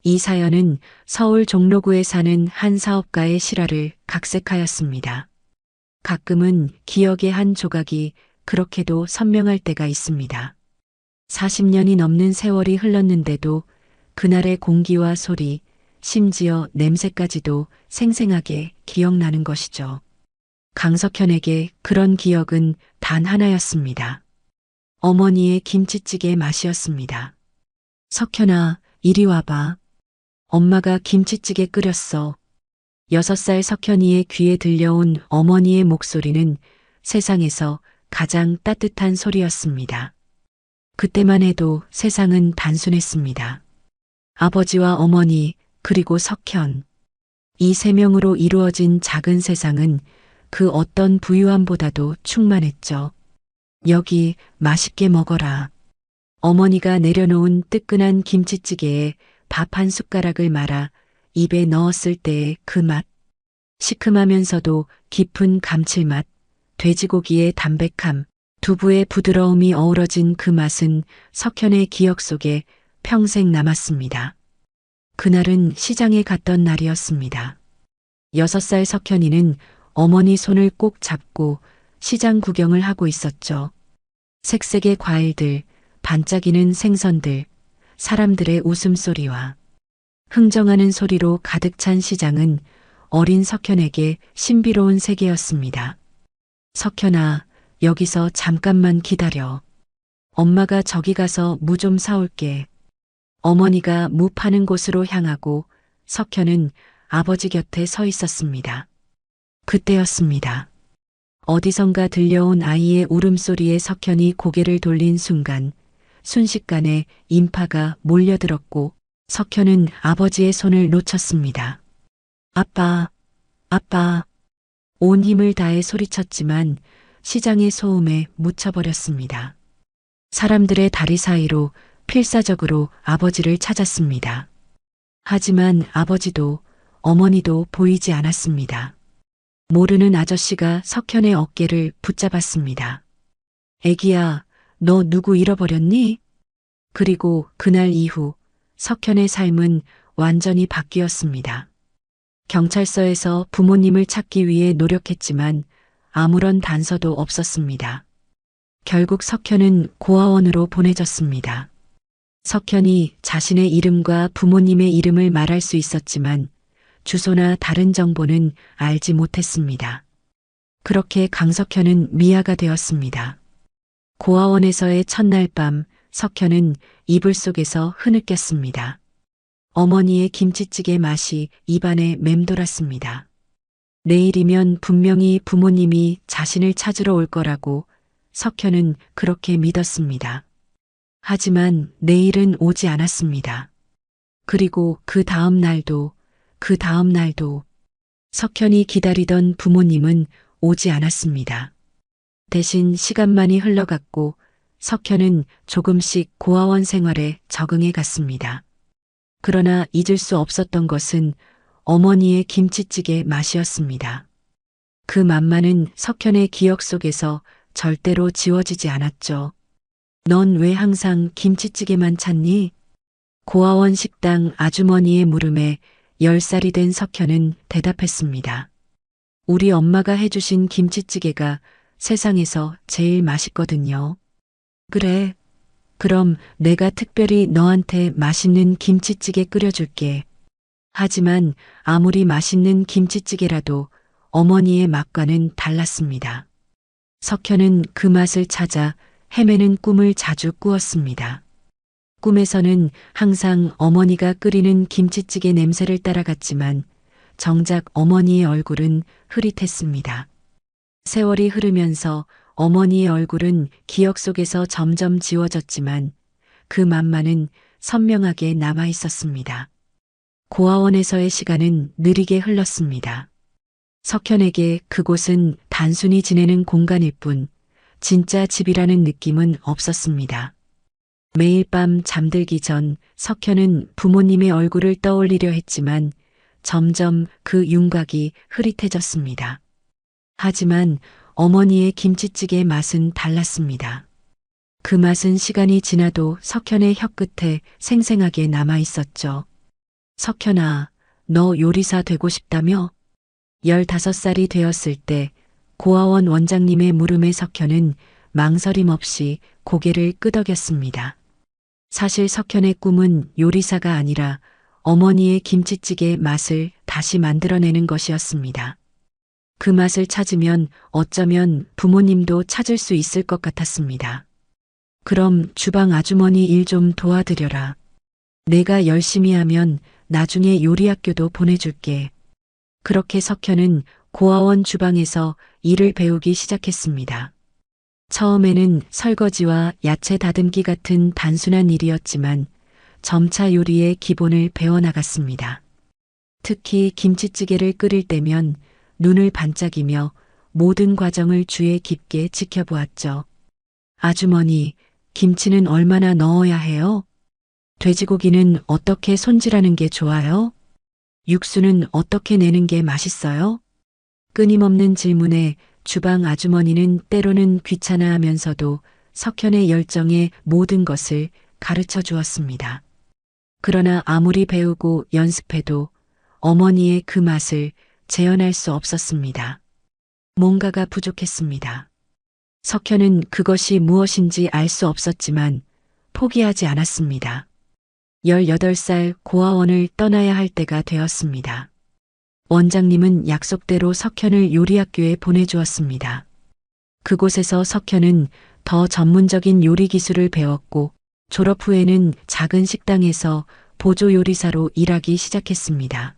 이 사연은 서울 종로구에 사는 한 사업가의 실화를 각색하였습니다. 가끔은 기억의 한 조각이 그렇게도 선명할 때가 있습니다. 40년이 넘는 세월이 흘렀는데도 그날의 공기와 소리, 심지어 냄새까지도 생생하게 기억나는 것이죠. 강석현에게 그런 기억은 단 하나였습니다. 어머니의 김치찌개 맛이었습니다. 석현아, 이리 와봐. 엄마가 김치찌개 끓였어. 6살 석현이의 귀에 들려온 어머니의 목소리는 세상에서 가장 따뜻한 소리였습니다. 그때만 해도 세상은 단순했습니다. 아버지와 어머니, 그리고 석현. 이 세 명으로 이루어진 작은 세상은 그 어떤 부유함보다도 충만했죠. 여기 맛있게 먹어라. 어머니가 내려놓은 뜨끈한 김치찌개에 밥 한 숟가락을 말아 입에 넣었을 때의 그 맛. 시큼하면서도 깊은 감칠맛, 돼지고기의 담백함, 두부의 부드러움이 어우러진 그 맛은 석현의 기억 속에 평생 남았습니다. 그날은 시장에 갔던 날이었습니다. 6살 석현이는 어머니 손을 꼭 잡고 시장 구경을 하고 있었죠. 색색의 과일들, 반짝이는 생선들, 사람들의 웃음소리와 흥정하는 소리로 가득 찬 시장은 어린 석현에게 신비로운 세계였습니다. 석현아, 여기서 잠깐만 기다려. 엄마가 저기 가서 무 좀 사올게. 어머니가 무 파는 곳으로 향하고 석현은 아버지 곁에 서 있었습니다. 그때였습니다. 어디선가 들려온 아이의 울음소리에 석현이 고개를 돌린 순간 순식간에 인파가 몰려들었고 석현은 아버지의 손을 놓쳤습니다. 아빠, 아빠. 온 힘을 다해 소리쳤지만 시장의 소음에 묻혀버렸습니다. 사람들의 다리 사이로 필사적으로 아버지를 찾았습니다. 하지만 아버지도 어머니도 보이지 않았습니다. 모르는 아저씨가 석현의 어깨를 붙잡았습니다. 애기야, 너 누구 잃어버렸니? 그리고 그날 이후 석현의 삶은 완전히 바뀌었습니다. 경찰서에서 부모님을 찾기 위해 노력했지만 아무런 단서도 없었습니다. 결국 석현은 고아원으로 보내졌습니다. 석현이 자신의 이름과 부모님의 이름을 말할 수 있었지만 주소나 다른 정보는 알지 못했습니다. 그렇게 강석현은 미아가 되었습니다. 고아원에서의 첫날 밤 석현은 이불 속에서 흐느꼈습니다. 어머니의 김치찌개 맛이 입안에 맴돌았습니다. 내일이면 분명히 부모님이 자신을 찾으러 올 거라고 석현은 그렇게 믿었습니다. 하지만 내일은 오지 않았습니다. 그리고 그 다음 날도 석현이 기다리던 부모님은 오지 않았습니다. 대신 시간만이 흘러갔고 석현은 조금씩 고아원 생활에 적응해 갔습니다. 그러나 잊을 수 없었던 것은 어머니의 김치찌개 맛이었습니다. 그 맛만은 석현의 기억 속에서 절대로 지워지지 않았죠. 넌 왜 항상 김치찌개만 찾니? 고아원 식당 아주머니의 물음에 10살이 된 석현은 대답했습니다. 우리 엄마가 해주신 김치찌개가 세상에서 제일 맛있거든요. 그래. 그럼 내가 특별히 너한테 맛있는 김치찌개 끓여줄게. 하지만 아무리 맛있는 김치찌개라도 어머니의 맛과는 달랐습니다. 석현은 그 맛을 찾아 헤매는 꿈을 자주 꾸었습니다. 꿈에서는 항상 어머니가 끓이는 김치찌개 냄새를 따라갔지만 정작 어머니의 얼굴은 흐릿했습니다. 세월이 흐르면서 어머니의 얼굴은 기억 속에서 점점 지워졌지만 그 맛만은 선명하게 남아 있었습니다. 고아원에서의 시간은 느리게 흘렀습니다. 석현에게 그곳은 단순히 지내는 공간일 뿐 진짜 집이라는 느낌은 없었습니다. 매일 밤 잠들기 전 석현은 부모님의 얼굴을 떠올리려 했지만 점점 그 윤곽이 흐릿해졌습니다. 하지만 어머니의 김치찌개의 맛은 달랐습니다. 그 맛은 시간이 지나도 석현의 혀끝에 생생하게 남아 있었죠. 석현아, 너 요리사 되고 싶다며? 15살이 되었을 때 고아원 원장님의 물음에 석현은 망설임 없이 고개를 끄덕였습니다. 사실 석현의 꿈은 요리사가 아니라 어머니의 김치찌개 맛을 다시 만들어내는 것이었습니다. 그 맛을 찾으면 어쩌면 부모님도 찾을 수 있을 것 같았습니다. 그럼 주방 아주머니 일 좀 도와드려라. 내가 열심히 하면 나중에 요리학교도 보내줄게. 그렇게 석현은 고아원 주방에서 일을 배우기 시작했습니다. 처음에는 설거지와 야채 다듬기 같은 단순한 일이었지만 점차 요리의 기본을 배워나갔습니다. 특히 김치찌개를 끓일 때면 눈을 반짝이며 모든 과정을 주의 깊게 지켜보았죠. 아주머니, 김치는 얼마나 넣어야 해요? 돼지고기는 어떻게 손질하는 게 좋아요? 육수는 어떻게 내는 게 맛있어요? 끊임없는 질문에 주방 아주머니는 때로는 귀찮아하면서도 석현의 열정에 모든 것을 가르쳐 주었습니다. 그러나 아무리 배우고 연습해도 어머니의 그 맛을 재현할 수 없었습니다. 뭔가가 부족했습니다. 석현은 그것이 무엇인지 알 수 없었지만 포기하지 않았습니다. 18살 고아원을 떠나야 할 때가 되었습니다. 원장님은 약속대로 석현을 요리학교에 보내주었습니다. 그곳에서 석현은 더 전문적인 요리 기술을 배웠고 졸업 후에는 작은 식당에서 보조 요리사로 일하기 시작했습니다.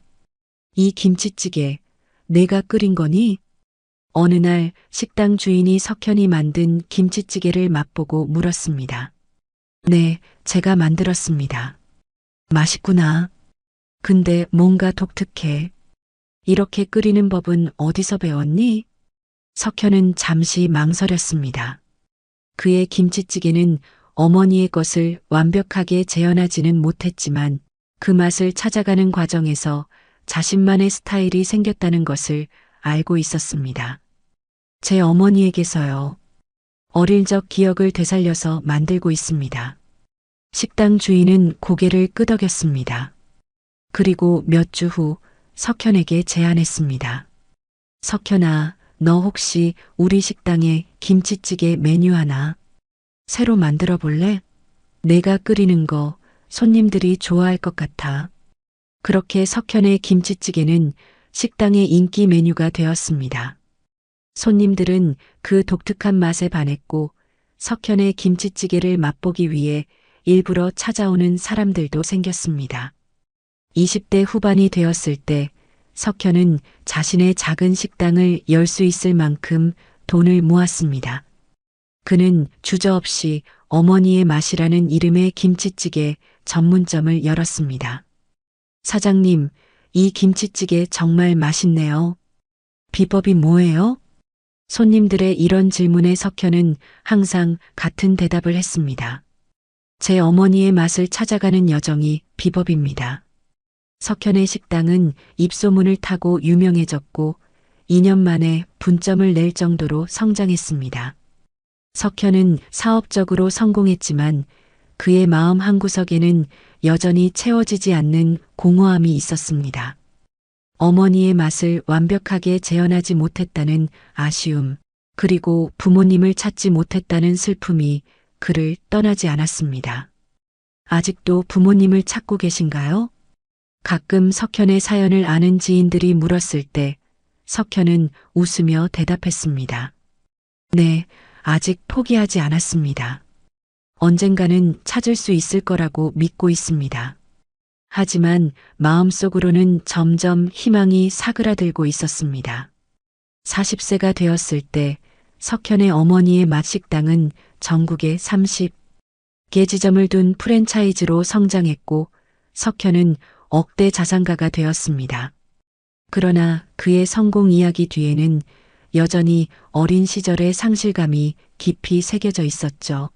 이 김치찌개 내가 끓인 거니? 어느 날 식당 주인이 석현이 만든 김치찌개를 맛보고 물었습니다. 네, 제가 만들었습니다. 맛있구나. 근데 뭔가 독특해. 이렇게 끓이는 법은 어디서 배웠니? 석현은 잠시 망설였습니다. 그의 김치찌개는 어머니의 것을 완벽하게 재현하지는 못했지만 그 맛을 찾아가는 과정에서 자신만의 스타일이 생겼다는 것을 알고 있었습니다. 제 어머니에게서요. 어릴 적 기억을 되살려서 만들고 있습니다. 식당 주인은 고개를 끄덕였습니다. 그리고 몇 주 후 석현에게 제안했습니다. 석현아, 너 혹시 우리 식당에 김치찌개 메뉴 하나 새로 만들어 볼래? 내가 끓이는 거 손님들이 좋아할 것 같아. 그렇게 석현의 김치찌개는 식당의 인기 메뉴가 되었습니다. 손님들은 그 독특한 맛에 반했고 석현의 김치찌개를 맛보기 위해 일부러 찾아오는 사람들도 생겼습니다. 20대 후반이 되었을 때 석현은 자신의 작은 식당을 열 수 있을 만큼 돈을 모았습니다. 그는 주저없이 어머니의 맛이라는 이름의 김치찌개 전문점을 열었습니다. 사장님, 이 김치찌개 정말 맛있네요. 비법이 뭐예요? 손님들의 이런 질문에 석현은 항상 같은 대답을 했습니다. 제 어머니의 맛을 찾아가는 여정이 비법입니다. 석현의 식당은 입소문을 타고 유명해졌고 2년 만에 분점을 낼 정도로 성장했습니다. 석현은 사업적으로 성공했지만 그의 마음 한구석에는 여전히 채워지지 않는 공허함이 있었습니다. 어머니의 맛을 완벽하게 재현하지 못했다는 아쉬움, 그리고 부모님을 찾지 못했다는 슬픔이 그를 떠나지 않았습니다. 아직도 부모님을 찾고 계신가요? 가끔 석현의 사연을 아는 지인들이 물었을 때 석현은 웃으며 대답했습니다. 네, 아직 포기하지 않았습니다. 언젠가는 찾을 수 있을 거라고 믿고 있습니다. 하지만 마음속으로는 점점 희망이 사그라들고 있었습니다. 40세가 되었을 때 석현의 어머니의 맛식당은 전국에 30개 지점을 둔 프랜차이즈로 성장했고 석현은 억대 자산가가 되었습니다. 그러나 그의 성공 이야기 뒤에는 여전히 어린 시절의 상실감이 깊이 새겨져 있었죠.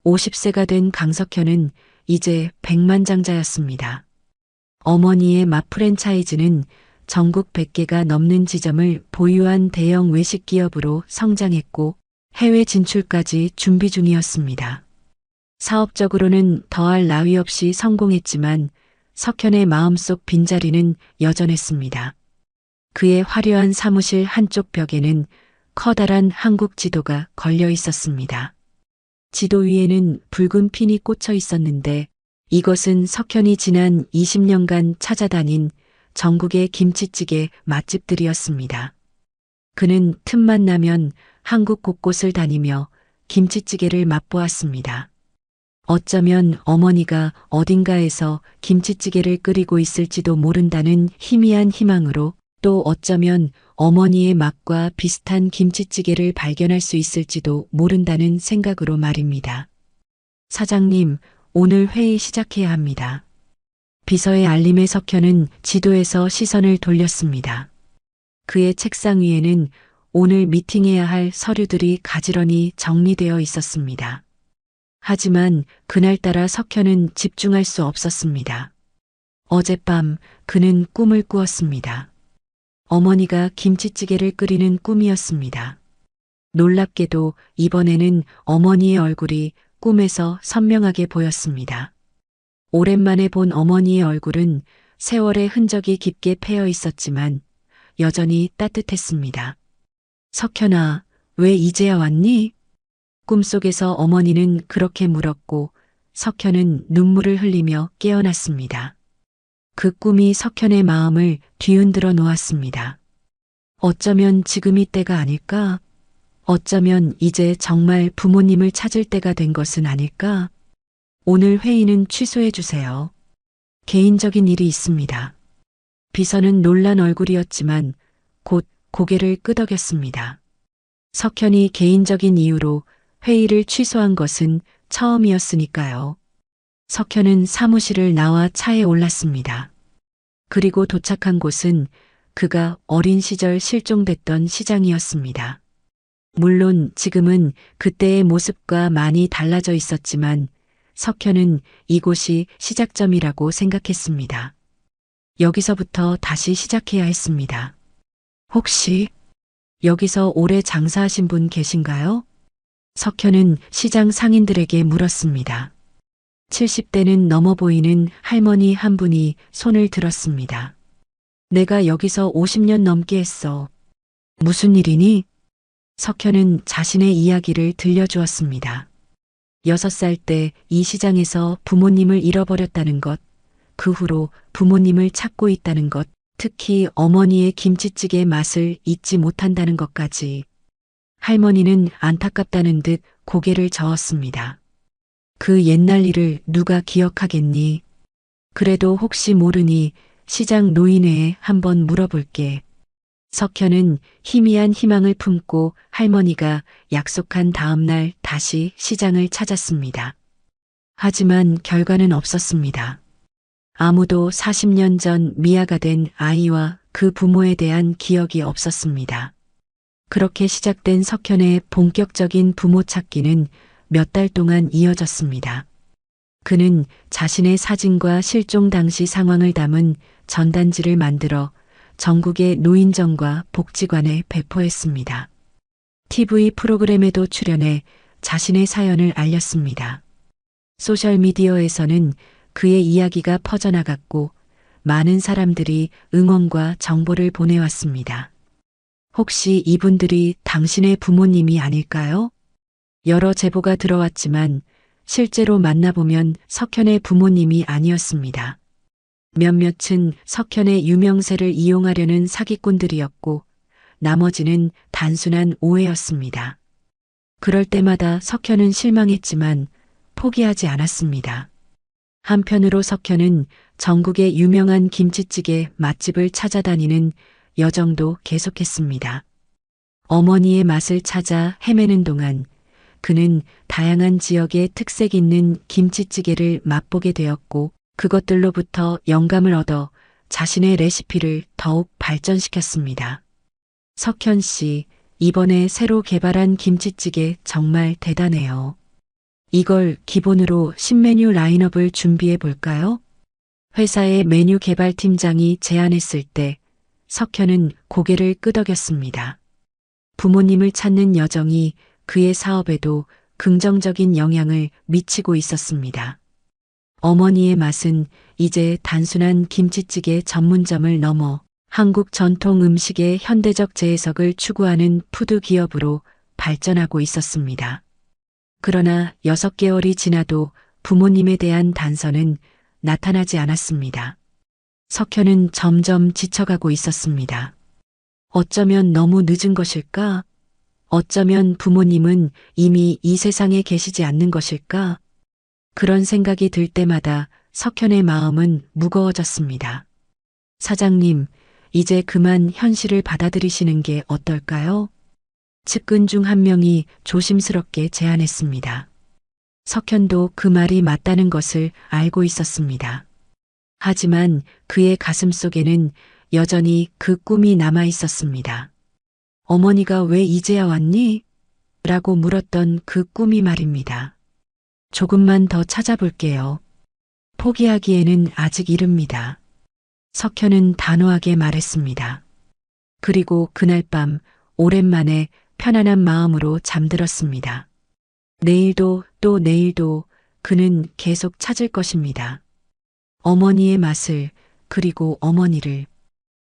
50세가 된 강석현은 이제 백만장자였습니다. 어머니의 맛 프랜차이즈는 전국 100개가 넘는 지점을 보유한 대형 외식 기업으로 성장했고 해외 진출까지 준비 중이었습니다. 사업적으로는 더할 나위 없이 성공했지만 석현의 마음속 빈자리는 여전했습니다. 그의 화려한 사무실 한쪽 벽에는 커다란 한국 지도가 걸려 있었습니다. 지도 위에는 붉은 핀이 꽂혀 있었는데 이것은 석현이 지난 20년간 찾아다닌 전국의 김치찌개 맛집들이었습니다. 그는 틈만 나면 한국 곳곳을 다니며 김치찌개를 맛보았습니다. 어쩌면 어머니가 어딘가에서 김치찌개를 끓이고 있을지도 모른다는 희미한 희망으로, 또 어쩌면 어머니의 맛과 비슷한 김치찌개를 발견할 수 있을지도 모른다는 생각으로 말입니다. 사장님, 오늘 회의 시작해야 합니다. 비서의 알림에 석현은 지도에서 시선을 돌렸습니다. 그의 책상 위에는 오늘 미팅해야 할 서류들이 가지런히 정리되어 있었습니다. 하지만 그날따라 석현은 집중할 수 없었습니다. 어젯밤 그는 꿈을 꾸었습니다. 어머니가 김치찌개를 끓이는 꿈이었습니다. 놀랍게도 이번에는 어머니의 얼굴이 꿈에서 선명하게 보였습니다. 오랜만에 본 어머니의 얼굴은 세월의 흔적이 깊게 패여 있었지만 여전히 따뜻했습니다. 석현아, 왜 이제야 왔니? 꿈속에서 어머니는 그렇게 물었고 석현은 눈물을 흘리며 깨어났습니다. 그 꿈이 석현의 마음을 뒤흔들어 놓았습니다. 어쩌면 지금이 때가 아닐까? 어쩌면 이제 정말 부모님을 찾을 때가 된 것은 아닐까? 오늘 회의는 취소해 주세요. 개인적인 일이 있습니다. 비서는 놀란 얼굴이었지만 곧 고개를 끄덕였습니다. 석현이 개인적인 이유로 회의를 취소한 것은 처음이었으니까요. 석현은 사무실을 나와 차에 올랐습니다. 그리고 도착한 곳은 그가 어린 시절 실종됐던 시장이었습니다. 물론 지금은 그때의 모습과 많이 달라져 있었지만 석현은 이곳이 시작점이라고 생각했습니다. 여기서부터 다시 시작해야 했습니다. 혹시 여기서 오래 장사하신 분 계신가요? 석현은 시장 상인들에게 물었습니다. 70대는 넘어 보이는 할머니 한 분이 손을 들었습니다. 내가 여기서 50년 넘게 했어. 무슨 일이니? 석현은 자신의 이야기를 들려주었습니다. 6살 때 이 시장에서 부모님을 잃어버렸다는 것, 그 후로 부모님을 찾고 있다는 것, 특히 어머니의 김치찌개 맛을 잊지 못한다는 것까지. 할머니는 안타깝다는 듯 고개를 저었습니다. 그 옛날 일을 누가 기억하겠니? 그래도 혹시 모르니 시장 노인회에 한번 물어볼게. 석현은 희미한 희망을 품고 할머니가 약속한 다음 날 다시 시장을 찾았습니다. 하지만 결과는 없었습니다. 아무도 40년 전 미아가 된 아이와 그 부모에 대한 기억이 없었습니다. 그렇게 시작된 석현의 본격적인 부모 찾기는 몇 달 동안 이어졌습니다. 그는 자신의 사진과 실종 당시 상황을 담은 전단지를 만들어 전국의 노인정과 복지관에 배포했습니다. TV 프로그램에도 출연해 자신의 사연을 알렸습니다. 소셜미디어에서는 그의 이야기가 퍼져나갔고 많은 사람들이 응원과 정보를 보내왔습니다. 혹시 이분들이 당신의 부모님이 아닐까요? 여러 제보가 들어왔지만 실제로 만나보면 석현의 부모님이 아니었습니다. 몇몇은 석현의 유명세를 이용하려는 사기꾼들이었고 나머지는 단순한 오해였습니다. 그럴 때마다 석현은 실망했지만 포기하지 않았습니다. 한편으로 석현은 전국의 유명한 김치찌개 맛집을 찾아다니는 여정도 계속했습니다. 어머니의 맛을 찾아 헤매는 동안 그는 다양한 지역의 특색 있는 김치찌개를 맛보게 되었고 그것들로부터 영감을 얻어 자신의 레시피를 더욱 발전시켰습니다. 석현 씨, 이번에 새로 개발한 김치찌개 정말 대단해요. 이걸 기본으로 신메뉴 라인업을 준비해 볼까요? 회사의 메뉴 개발 팀장이 제안했을 때 석현은 고개를 끄덕였습니다. 부모님을 찾는 여정이 그의 사업에도 긍정적인 영향을 미치고 있었습니다. 어머니의 맛은 이제 단순한 김치찌개 전문점을 넘어 한국 전통 음식의 현대적 재해석을 추구하는 푸드 기업으로 발전하고 있었습니다. 그러나 6개월이 지나도 부모님에 대한 단서는 나타나지 않았습니다. 석현은 점점 지쳐가고 있었습니다. 어쩌면 너무 늦은 것일까? 어쩌면 부모님은 이미 이 세상에 계시지 않는 것일까? 그런 생각이 들 때마다 석현의 마음은 무거워졌습니다. 사장님, 이제 그만 현실을 받아들이시는 게 어떨까요? 측근 중 한 명이 조심스럽게 제안했습니다. 석현도 그 말이 맞다는 것을 알고 있었습니다. 하지만 그의 가슴 속에는 여전히 그 꿈이 남아 있었습니다. 어머니가 왜 이제야 왔니? 라고 물었던 그 꿈이 말입니다. 조금만 더 찾아볼게요. 포기하기에는 아직 이릅니다. 석현은 단호하게 말했습니다. 그리고 그날 밤 오랜만에 편안한 마음으로 잠들었습니다. 내일도 또 내일도 그는 계속 찾을 것입니다. 어머니의 맛을, 그리고 어머니를.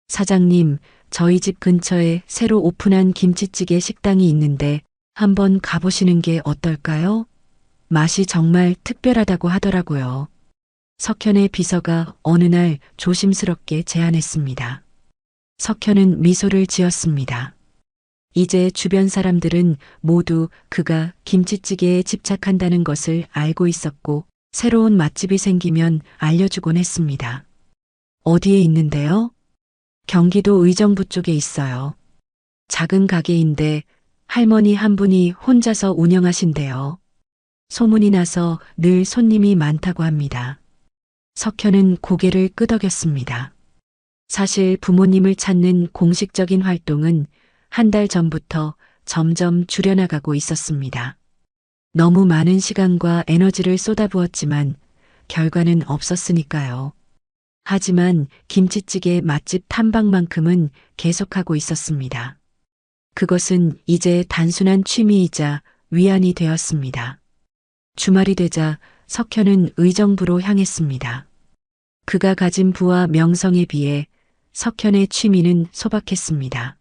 사장님, 저희 집 근처에 새로 오픈한 김치찌개 식당이 있는데 한번 가보시는 게 어떨까요? 맛이 정말 특별하다고 하더라고요. 석현의 비서가 어느 날 조심스럽게 제안했습니다. 석현은 미소를 지었습니다. 이제 주변 사람들은 모두 그가 김치찌개에 집착한다는 것을 알고 있었고 새로운 맛집이 생기면 알려주곤 했습니다. 어디에 있는데요? 경기도 의정부 쪽에 있어요. 작은 가게인데 할머니 한 분이 혼자서 운영하신대요. 소문이 나서 늘 손님이 많다고 합니다. 석현은 고개를 끄덕였습니다. 사실 부모님을 찾는 공식적인 활동은 한 달 전부터 점점 줄여나가고 있었습니다. 너무 많은 시간과 에너지를 쏟아부었지만 결과는 없었으니까요. 하지만 김치찌개 맛집 탐방만큼은 계속하고 있었습니다. 그것은 이제 단순한 취미이자 위안이 되었습니다. 주말이 되자 석현은 의정부로 향했습니다. 그가 가진 부와 명성에 비해 석현의 취미는 소박했습니다.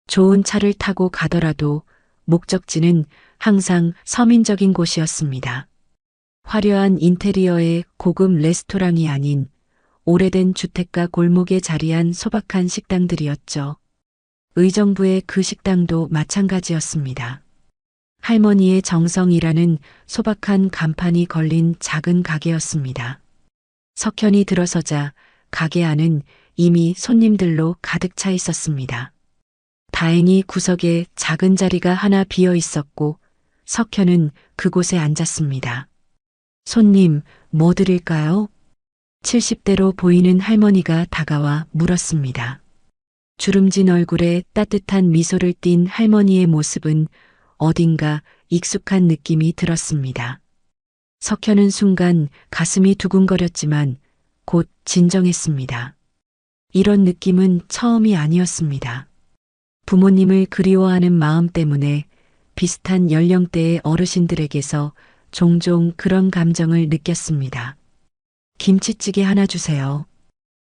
좋은 차를 타고 가더라도 목적지는 항상 서민적인 곳이었습니다. 화려한 인테리어의 고급 레스토랑이 아닌 오래된 주택가 골목에 자리한 소박한 식당들이었죠. 의정부의 그 식당도 마찬가지였습니다. 할머니의 정성이라는 소박한 간판이 걸린 작은 가게였습니다. 석현이 들어서자 가게 안은 이미 손님들로 가득 차 있었습니다. 다행히 구석에 작은 자리가 하나 비어 있었고 석현은 그곳에 앉았습니다. 손님, 뭐 드릴까요? 70대로 보이는 할머니가 다가와 물었습니다. 주름진 얼굴에 따뜻한 미소를 띤 할머니의 모습은 어딘가 익숙한 느낌이 들었습니다. 석현은 순간 가슴이 두근거렸지만 곧 진정했습니다. 이런 느낌은 처음이 아니었습니다. 부모님을 그리워하는 마음 때문에 비슷한 연령대의 어르신들에게서 종종 그런 감정을 느꼈습니다. 김치찌개 하나 주세요.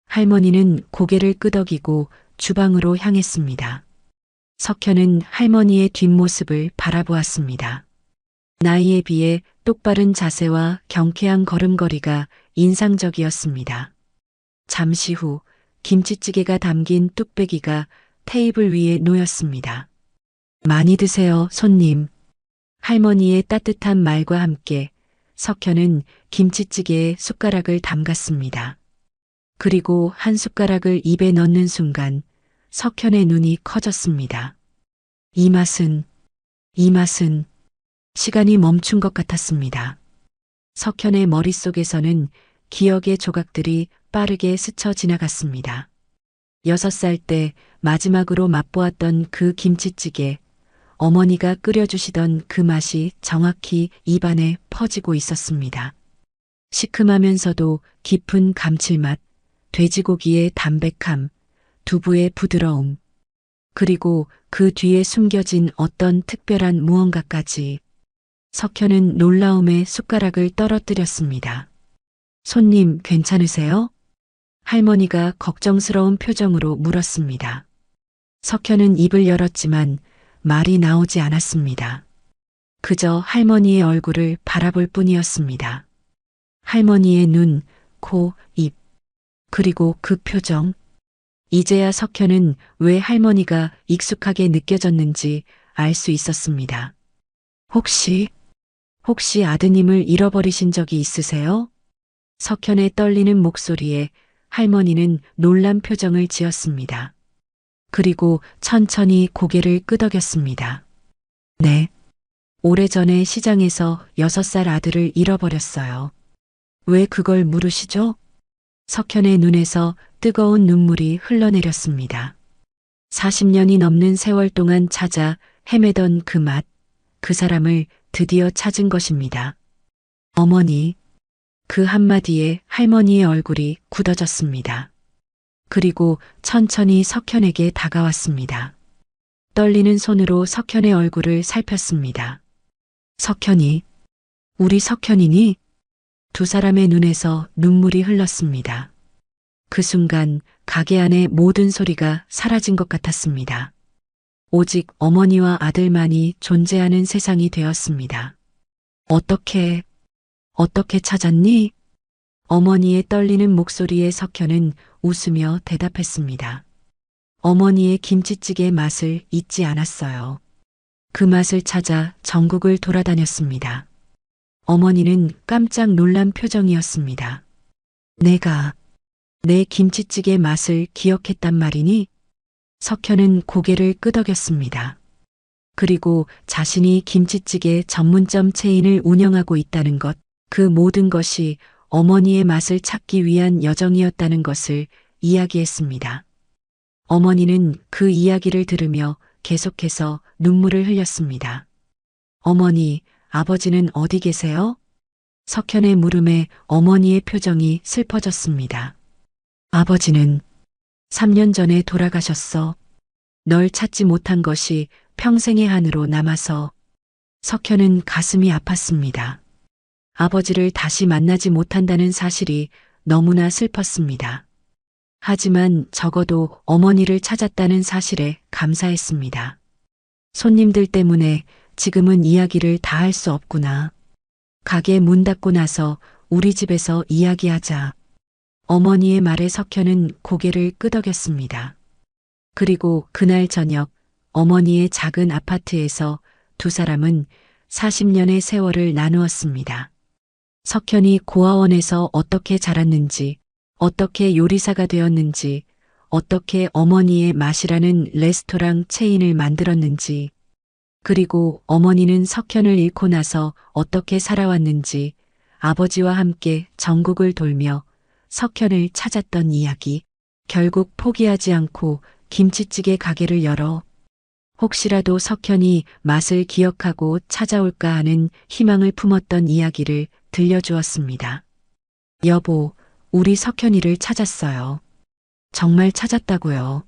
할머니는 고개를 끄덕이고 주방으로 향했습니다. 석현은 할머니의 뒷모습을 바라보았습니다. 나이에 비해 똑바른 자세와 경쾌한 걸음걸이가 인상적이었습니다. 잠시 후 김치찌개가 담긴 뚝배기가 테이블 위에 놓였습니다. 많이 드세요, 손님. 할머니의 따뜻한 말과 함께 석현은 김치찌개에 숟가락을 담갔습니다. 그리고 한 숟가락을 입에 넣는 순간 석현의 눈이 커졌습니다. 이 맛은 시간이 멈춘 것 같았습니다. 석현의 머릿속에서는 기억의 조각들이 빠르게 스쳐 지나갔습니다. 6살 때 마지막으로 맛보았던 그 김치찌개, 어머니가 끓여주시던 그 맛이 정확히 입안에 퍼지고 있었습니다. 시큼하면서도 깊은 감칠맛, 돼지고기의 담백함, 두부의 부드러움, 그리고 그 뒤에 숨겨진 어떤 특별한 무언가까지. 석현은 놀라움에 숟가락을 떨어뜨렸습니다. 손님 괜찮으세요? 할머니가 걱정스러운 표정으로 물었습니다. 석현은 입을 열었지만 말이 나오지 않았습니다. 그저 할머니의 얼굴을 바라볼 뿐이었습니다. 할머니의 눈, 코, 입, 그리고 그 표정. 이제야 석현은 왜 할머니가 익숙하게 느껴졌는지 알 수 있었습니다. 혹시 아드님을 잃어버리신 적이 있으세요? 석현의 떨리는 목소리에 할머니는 놀란 표정을 지었습니다. 그리고 천천히 고개를 끄덕였습니다. 네. 오래전에 시장에서 6살 아들을 잃어버렸어요. 왜 그걸 물으시죠? 석현의 눈에서 뜨거운 눈물이 흘러내렸습니다. 40년이 넘는 세월 동안 찾아 헤매던 그 맛, 그 사람을 드디어 찾은 것입니다. 어머니, 그 한마디에 할머니의 얼굴이 굳어졌습니다. 그리고 천천히 석현에게 다가왔습니다. 떨리는 손으로 석현의 얼굴을 살폈습니다. 석현이, 우리 석현이니? 두 사람의 눈에서 눈물이 흘렀습니다. 그 순간 가게 안의 모든 소리가 사라진 것 같았습니다. 오직 어머니와 아들만이 존재하는 세상이 되었습니다. 어떻게 찾았니? 어머니의 떨리는 목소리에 석현은 웃으며 대답했습니다. 어머니의 김치찌개 맛을 잊지 않았어요. 그 맛을 찾아 전국을 돌아다녔습니다. 어머니는 깜짝 놀란 표정이었습니다. 내가 내 김치찌개 맛을 기억했단 말이니? 석현은 고개를 끄덕였습니다. 그리고 자신이 김치찌개 전문점 체인을 운영하고 있다는 것, 그 모든 것이 어머니의 맛을 찾기 위한 여정이었다는 것을 이야기했습니다. 어머니는 그 이야기를 들으며 계속해서 눈물을 흘렸습니다. 어머니, 아버지는 어디 계세요? 석현의 물음에 어머니의 표정이 슬퍼졌습니다. 아버지는 3년 전에 돌아가셨어. 널 찾지 못한 것이 평생의 한으로 남아서. 석현은 가슴이 아팠습니다. 아버지를 다시 만나지 못한다는 사실이 너무나 슬펐습니다. 하지만 적어도 어머니를 찾았다는 사실에 감사했습니다. 손님들 때문에 지금은 이야기를 다 할 수 없구나. 가게 문 닫고 나서 우리 집에서 이야기하자. 어머니의 말에 석현은 고개를 끄덕였습니다. 그리고 그날 저녁 어머니의 작은 아파트에서 두 사람은 40년의 세월을 나누었습니다. 석현이 고아원에서 어떻게 자랐는지, 어떻게 요리사가 되었는지, 어떻게 어머니의 맛이라는 레스토랑 체인을 만들었는지, 그리고 어머니는 석현을 잃고 나서 어떻게 살아왔는지 아버지와 함께 전국을 돌며 석현을 찾았던 이야기. 결국 포기하지 않고 김치찌개 가게를 열어 혹시라도 석현이 맛을 기억하고 찾아올까 하는 희망을 품었던 이야기를 들려주었습니다. 여보, 우리 석현이를 찾았어요. 정말 찾았다고요.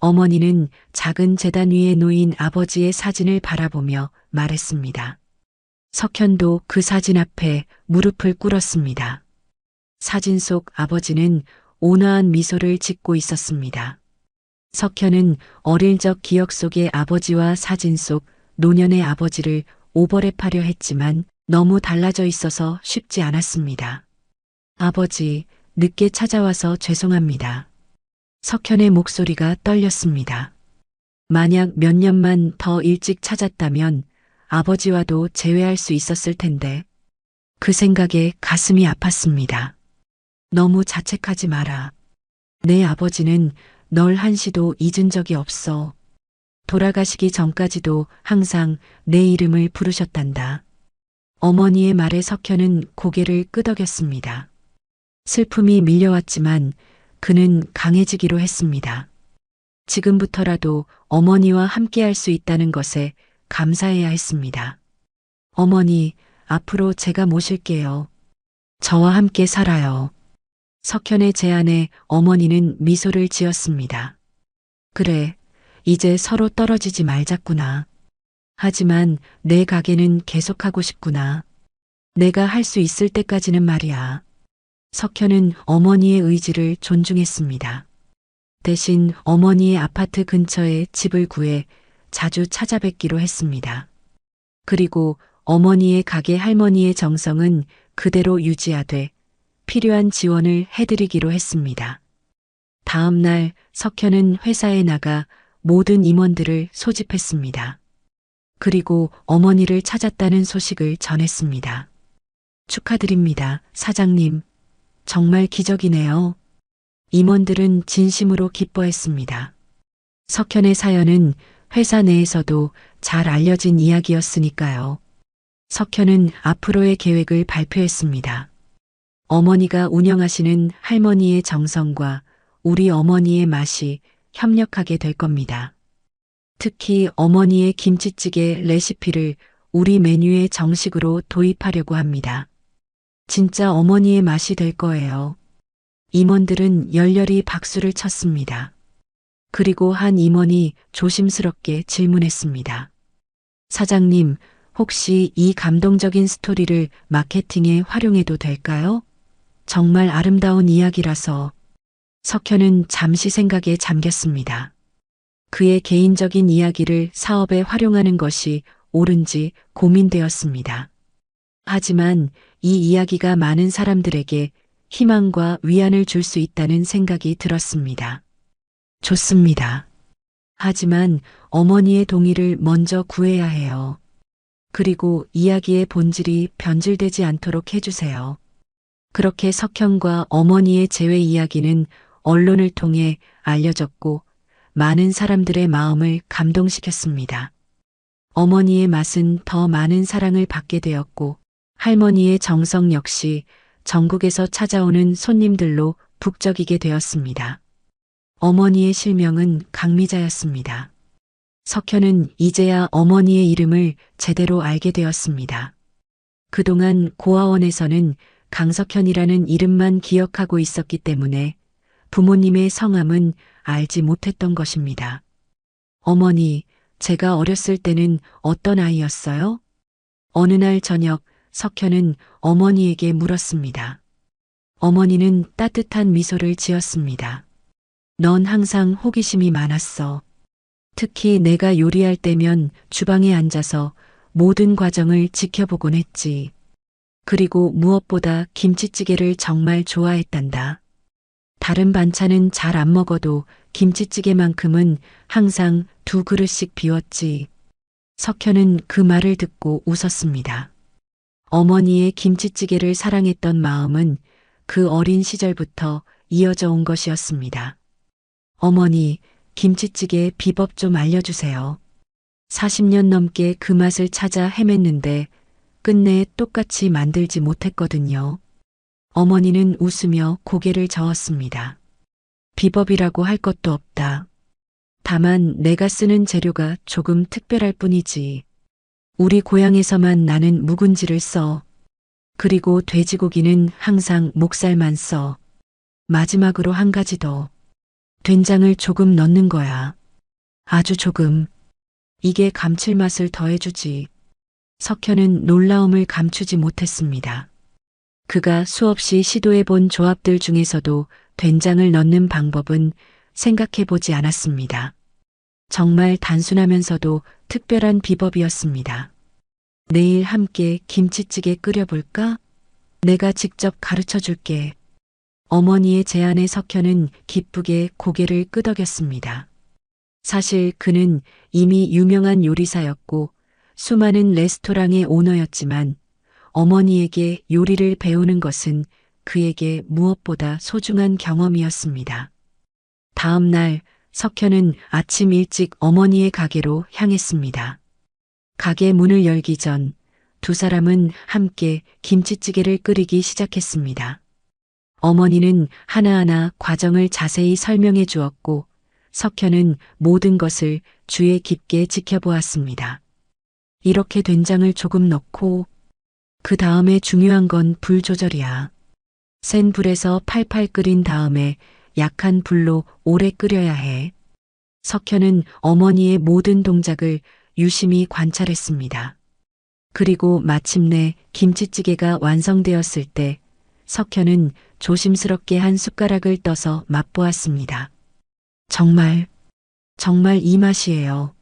어머니는 작은 제단 위에 놓인 아버지의 사진을 바라보며 말했습니다. 석현도 그 사진 앞에 무릎을 꿇었습니다. 사진 속 아버지는 온화한 미소를 짓고 있었습니다. 석현은 어릴 적 기억 속의 아버지와 사진 속 노년의 아버지를 오버랩하려 했지만 너무 달라져 있어서 쉽지 않았습니다. 아버지, 늦게 찾아와서 죄송합니다. 석현의 목소리가 떨렸습니다. 만약 몇 년만 더 일찍 찾았다면 아버지와도 재회할 수 있었을 텐데. 그 생각에 가슴이 아팠습니다. 너무 자책하지 마라. 내 아버지는 널 한시도 잊은 적이 없어. 돌아가시기 전까지도 항상 내 이름을 부르셨단다. 어머니의 말에 석현은 고개를 끄덕였습니다. 슬픔이 밀려왔지만 그는 강해지기로 했습니다. 지금부터라도 어머니와 함께할 수 있다는 것에 감사해야 했습니다. 어머니, 앞으로 제가 모실게요. 저와 함께 살아요. 석현의 제안에 어머니는 미소를 지었습니다. 그래, 이제 서로 떨어지지 말자꾸나. 하지만 내 가게는 계속하고 싶구나. 내가 할 수 있을 때까지는 말이야. 석현은 어머니의 의지를 존중했습니다. 대신 어머니의 아파트 근처에 집을 구해 자주 찾아뵙기로 했습니다. 그리고 어머니의 가게 할머니의 정성은 그대로 유지하되 필요한 지원을 해드리기로 했습니다. 다음 날 석현은 회사에 나가 모든 임원들을 소집했습니다. 그리고 어머니를 찾았다는 소식을 전했습니다. 축하드립니다, 사장님. 정말 기적이네요. 임원들은 진심으로 기뻐했습니다. 석현의 사연은 회사 내에서도 잘 알려진 이야기였으니까요. 석현은 앞으로의 계획을 발표했습니다. 어머니가 운영하시는 할머니의 정성과 우리 어머니의 맛이 협력하게 될 겁니다. 특히 어머니의 김치찌개 레시피를 우리 메뉴에 정식으로 도입하려고 합니다. 진짜 어머니의 맛이 될 거예요. 임원들은 열렬히 박수를 쳤습니다. 그리고 한 임원이 조심스럽게 질문했습니다. 사장님, 혹시 이 감동적인 스토리를 마케팅에 활용해도 될까요? 정말 아름다운 이야기라서. 석현은 잠시 생각에 잠겼습니다. 그의 개인적인 이야기를 사업에 활용하는 것이 옳은지 고민되었습니다. 하지만 이 이야기가 많은 사람들에게 희망과 위안을 줄 수 있다는 생각이 들었습니다. 좋습니다. 하지만 어머니의 동의를 먼저 구해야 해요. 그리고 이야기의 본질이 변질되지 않도록 해주세요. 그렇게 석현과 어머니의 재회 이야기는 언론을 통해 알려졌고 많은 사람들의 마음을 감동시켰습니다. 어머니의 맛은 더 많은 사랑을 받게 되었고 할머니의 정성 역시 전국에서 찾아오는 손님들로 북적이게 되었습니다. 어머니의 실명은 강미자였습니다. 석현은 이제야 어머니의 이름을 제대로 알게 되었습니다. 그동안 고아원에서는 강석현이라는 이름만 기억하고 있었기 때문에 부모님의 성함은 알지 못했던 것입니다. 어머니, 제가 어렸을 때는 어떤 아이였어요? 어느 날 저녁 석현은 어머니에게 물었습니다. 어머니는 따뜻한 미소를 지었습니다. 넌 항상 호기심이 많았어. 특히 내가 요리할 때면 주방에 앉아서 모든 과정을 지켜보곤 했지. 그리고 무엇보다 김치찌개를 정말 좋아했단다. 다른 반찬은 잘 안 먹어도 김치찌개만큼은 항상 2그릇씩 비웠지. 석현은 그 말을 듣고 웃었습니다. 어머니의 김치찌개를 사랑했던 마음은 그 어린 시절부터 이어져 온 것이었습니다. 어머니, 김치찌개 비법 좀 알려주세요. 40년 넘게 그 맛을 찾아 헤맸는데 끝내 똑같이 만들지 못했거든요. 어머니는 웃으며 고개를 저었습니다. 비법이라고 할 것도 없다. 다만 내가 쓰는 재료가 조금 특별할 뿐이지. 우리 고향에서만 나는 묵은지를 써. 그리고 돼지고기는 항상 목살만 써. 마지막으로 한 가지 더. 된장을 조금 넣는 거야. 아주 조금. 이게 감칠맛을 더해주지. 석현은 놀라움을 감추지 못했습니다. 그가 수없이 시도해본 조합들 중에서도 된장을 넣는 방법은 생각해보지 않았습니다. 정말 단순하면서도 특별한 비법이었습니다. 내일 함께 김치찌개 끓여볼까? 내가 직접 가르쳐 줄게. 어머니의 제안에 석현은 기쁘게 고개를 끄덕였습니다. 사실 그는 이미 유명한 요리사였고 수많은 레스토랑의 오너였지만 어머니에게 요리를 배우는 것은 그에게 무엇보다 소중한 경험이었습니다. 다음 날 석현은 아침 일찍 어머니의 가게로 향했습니다. 가게 문을 열기 전 두 사람은 함께 김치찌개를 끓이기 시작했습니다. 어머니는 하나하나 과정을 자세히 설명해 주었고 석현은 모든 것을 주의 깊게 지켜보았습니다. 이렇게 된장을 조금 넣고 그 다음에 중요한 건 불 조절이야. 센 불에서 팔팔 끓인 다음에 약한 불로 오래 끓여야 해. 석현은 어머니의 모든 동작을 유심히 관찰했습니다. 그리고 마침내 김치찌개가 완성되었을 때 석현은 조심스럽게 한 숟가락을 떠서 맛보았습니다. 정말 이 맛이에요.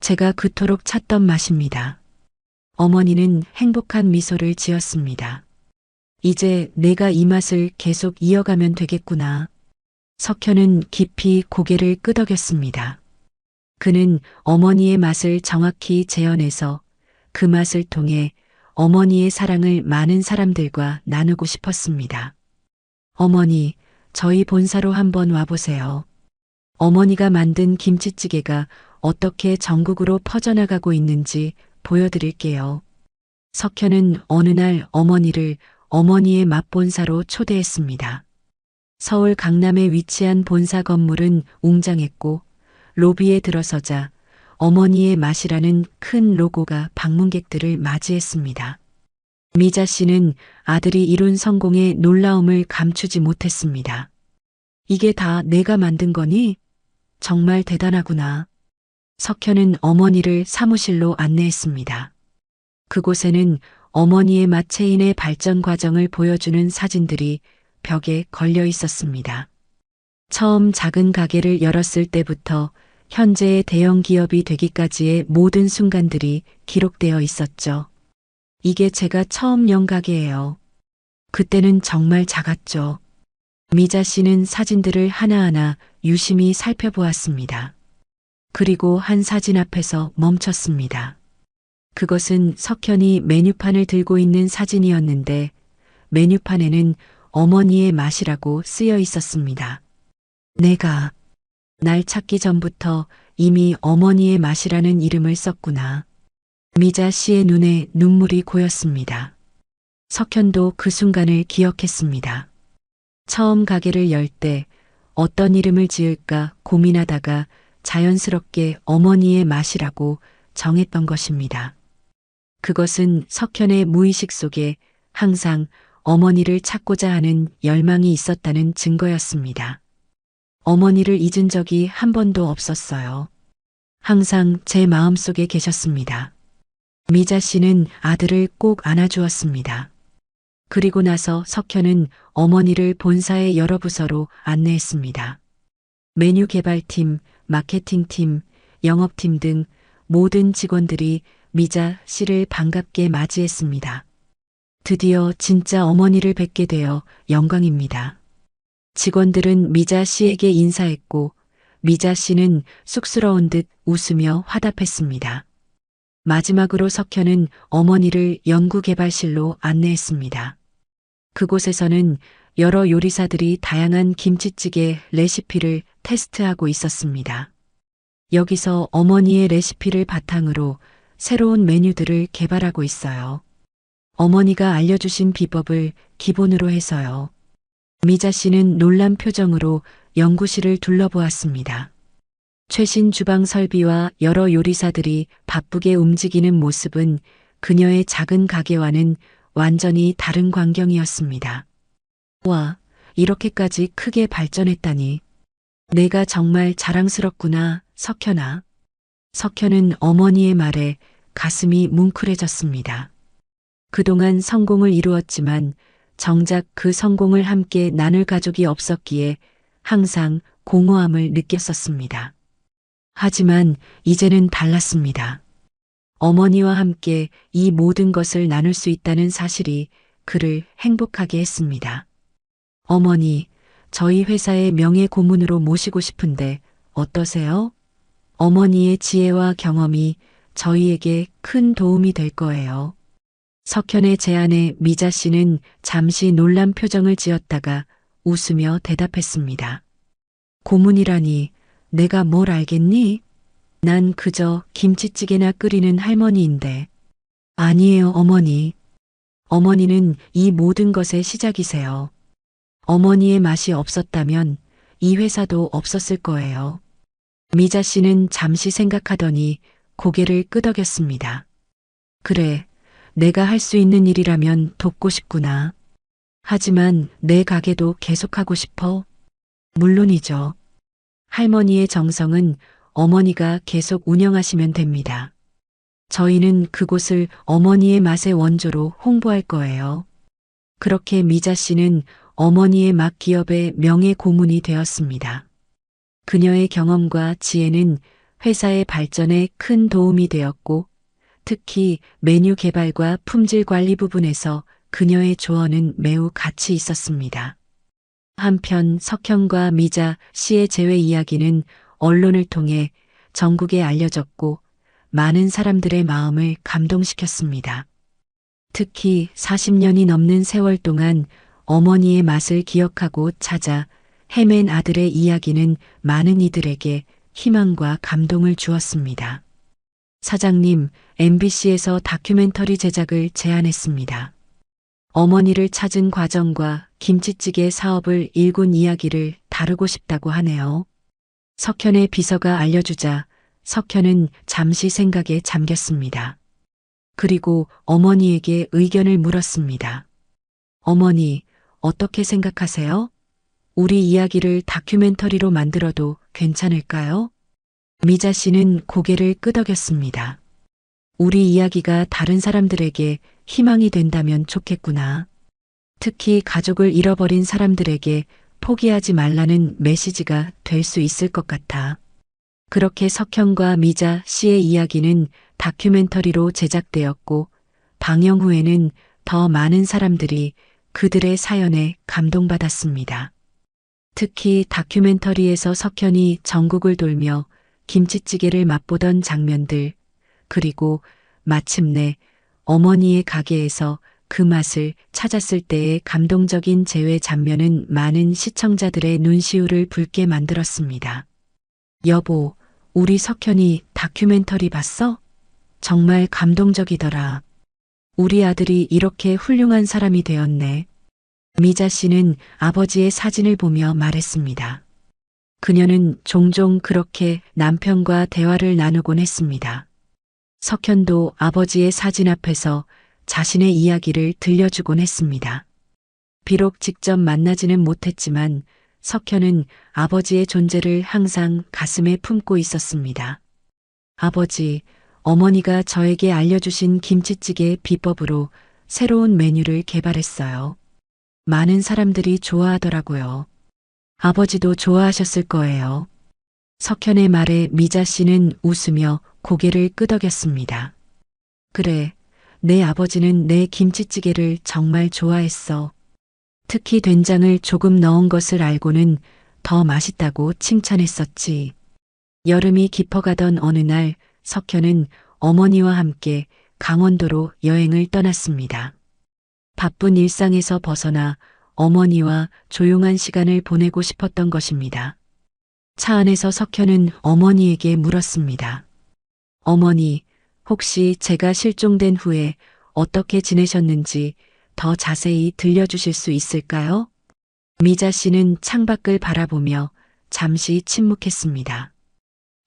제가 그토록 찾던 맛입니다. 어머니는 행복한 미소를 지었습니다. 이제 내가 이 맛을 계속 이어가면 되겠구나. 석현은 깊이 고개를 끄덕였습니다. 그는 어머니의 맛을 정확히 재현해서 그 맛을 통해 어머니의 사랑을 많은 사람들과 나누고 싶었습니다. 어머니, 저희 본사로 한번 와보세요. 어머니가 만든 김치찌개가 어떻게 전국으로 퍼져나가고 있는지 보여드릴게요. 석현은 어느 날 어머니를 어머니의 맛본사로 초대했습니다. 서울 강남에 위치한 본사 건물은 웅장했고 로비에 들어서자 어머니의 맛이라는 큰 로고가 방문객들을 맞이했습니다. 미자 씨는 아들이 이룬 성공의 놀라움을 감추지 못했습니다. 이게 다 내가 만든 거니? 정말 대단하구나. 석현은 어머니를 사무실로 안내했습니다. 그곳에는 어머니의 맛 체인의 발전 과정을 보여주는 사진들이 벽에 걸려 있었습니다. 처음 작은 가게를 열었을 때부터 현재의 대형 기업이 되기까지의 모든 순간들이 기록되어 있었죠. 이게 제가 처음 연 가게예요. 그때는 정말 작았죠. 미자 씨는 사진들을 하나하나 유심히 살펴보았습니다. 그리고 한 사진 앞에서 멈췄습니다. 그것은 석현이 메뉴판을 들고 있는 사진이었는데 메뉴판에는 어머니의 맛이라고 쓰여 있었습니다. 내가 날 찾기 전부터 이미 어머니의 맛이라는 이름을 썼구나. 미자 씨의 눈에 눈물이 고였습니다. 석현도 그 순간을 기억했습니다. 처음 가게를 열 때 어떤 이름을 지을까 고민하다가 자연스럽게 어머니의 맛이라고 정했던 것입니다. 그것은 석현의 무의식 속에 항상 어머니를 찾고자 하는 열망이 있었다는 증거였습니다. 어머니를 잊은 적이 한 번도 없었어요. 항상 제 마음속에 계셨습니다. 미자 씨는 아들을 꼭 안아주었습니다. 그리고 나서 석현은 어머니를 본사의 여러 부서로 안내했습니다. 메뉴 개발팀, 마케팅팀, 영업팀 등 모든 직원들이 미자 씨를 반갑게 맞이했습니다. 드디어 진짜 어머니를 뵙게 되어 영광입니다. 직원들은 미자 씨에게 인사했고 미자 씨는 쑥스러운 듯 웃으며 화답했습니다. 마지막으로 석현은 어머니를 연구개발실로 안내했습니다. 그곳에서는 여러 요리사들이 다양한 김치찌개 레시피를 테스트하고 있었습니다. 여기서 어머니의 레시피를 바탕으로 새로운 메뉴들을 개발하고 있어요. 어머니가 알려주신 비법을 기본으로 해서요. 미자 씨는 놀란 표정으로 연구실을 둘러보았습니다. 최신 주방 설비와 여러 요리사들이 바쁘게 움직이는 모습은 그녀의 작은 가게와는 완전히 다른 광경이었습니다. 와, 이렇게까지 크게 발전했다니. 내가 정말 자랑스럽구나, 석현아. 석현은 어머니의 말에 가슴이 뭉클해졌습니다. 그동안 성공을 이루었지만 정작 그 성공을 함께 나눌 가족이 없었기에 항상 공허함을 느꼈었습니다. 하지만 이제는 달랐습니다. 어머니와 함께 이 모든 것을 나눌 수 있다는 사실이 그를 행복하게 했습니다. 어머니, 저희 회사의 명예 고문으로 모시고 싶은데 어떠세요? 어머니의 지혜와 경험이 저희에게 큰 도움이 될 거예요. 석현의 제안에 미자 씨는 잠시 놀란 표정을 지었다가 웃으며 대답했습니다. 고문이라니, 내가 뭘 알겠니? 난 그저 김치찌개나 끓이는 할머니인데. 아니에요, 어머니. 어머니는 이 모든 것의 시작이세요. 어머니의 맛이 없었다면 이 회사도 없었을 거예요. 미자 씨는 잠시 생각하더니 고개를 끄덕였습니다. 그래, 내가 할 수 있는 일이라면 돕고 싶구나. 하지만 내 가게도 계속하고 싶어? 물론이죠. 할머니의 정성은 어머니가 계속 운영하시면 됩니다. 저희는 그곳을 어머니의 맛의 원조로 홍보할 거예요. 그렇게 미자 씨는 어머니의 막 기업의 명예 고문이 되었습니다. 그녀의 경험과 지혜는 회사의 발전에 큰 도움이 되었고, 특히 메뉴 개발과 품질 관리 부분에서 그녀의 조언은 매우 가치 있었습니다. 한편 석현과 미자 씨의 재회 이야기는 언론을 통해 전국에 알려졌고 많은 사람들의 마음을 감동시켰습니다. 특히 40년이 넘는 세월 동안 어머니의 맛을 기억하고 찾아 헤맨 아들의 이야기는 많은 이들에게 희망과 감동을 주었습니다. 사장님, MBC에서 다큐멘터리 제작을 제안했습니다. 어머니를 찾은 과정과 김치찌개 사업을 일군 이야기를 다루고 싶다고 하네요. 석현의 비서가 알려주자 석현은 잠시 생각에 잠겼습니다. 그리고 어머니에게 의견을 물었습니다. 어머니, 어떻게 생각하세요? 우리 이야기를 다큐멘터리로 만들어도 괜찮을까요? 미자 씨는 고개를 끄덕였습니다. 우리 이야기가 다른 사람들에게 희망이 된다면 좋겠구나. 특히 가족을 잃어버린 사람들에게 포기하지 말라는 메시지가 될 수 있을 것 같아. 그렇게 석현과 미자 씨의 이야기는 다큐멘터리로 제작되었고, 방영 후에는 더 많은 사람들이 그들의 사연에 감동받았습니다. 특히 다큐멘터리에서 석현이 전국을 돌며 김치찌개를 맛보던 장면들, 그리고 마침내 어머니의 가게에서 그 맛을 찾았을 때의 감동적인 재회 장면은 많은 시청자들의 눈시울을 붉게 만들었습니다. 여보, 우리 석현이 다큐멘터리 봤어? 정말 감동적이더라. 우리 아들이 이렇게 훌륭한 사람이 되었네. 미자 씨는 아버지의 사진을 보며 말했습니다. 그녀는 종종 그렇게 남편과 대화를 나누곤 했습니다. 석현도 아버지의 사진 앞에서 자신의 이야기를 들려주곤 했습니다. 비록 직접 만나지는 못했지만 석현은 아버지의 존재를 항상 가슴에 품고 있었습니다. 아버지, 어머니가 저에게 알려주신 김치찌개 비법으로 새로운 메뉴를 개발했어요. 많은 사람들이 좋아하더라고요. 아버지도 좋아하셨을 거예요. 석현의 말에 미자 씨는 웃으며 고개를 끄덕였습니다. 그래, 내 아버지는 내 김치찌개를 정말 좋아했어. 특히 된장을 조금 넣은 것을 알고는 더 맛있다고 칭찬했었지. 여름이 깊어가던 어느 날 석현은 어머니와 함께 강원도로 여행을 떠났습니다. 바쁜 일상에서 벗어나 어머니와 조용한 시간을 보내고 싶었던 것입니다. 차 안에서 석현은 어머니에게 물었습니다. 어머니, 혹시 제가 실종된 후에 어떻게 지내셨는지 더 자세히 들려주실 수 있을까요? 미자 씨는 창밖을 바라보며 잠시 침묵했습니다.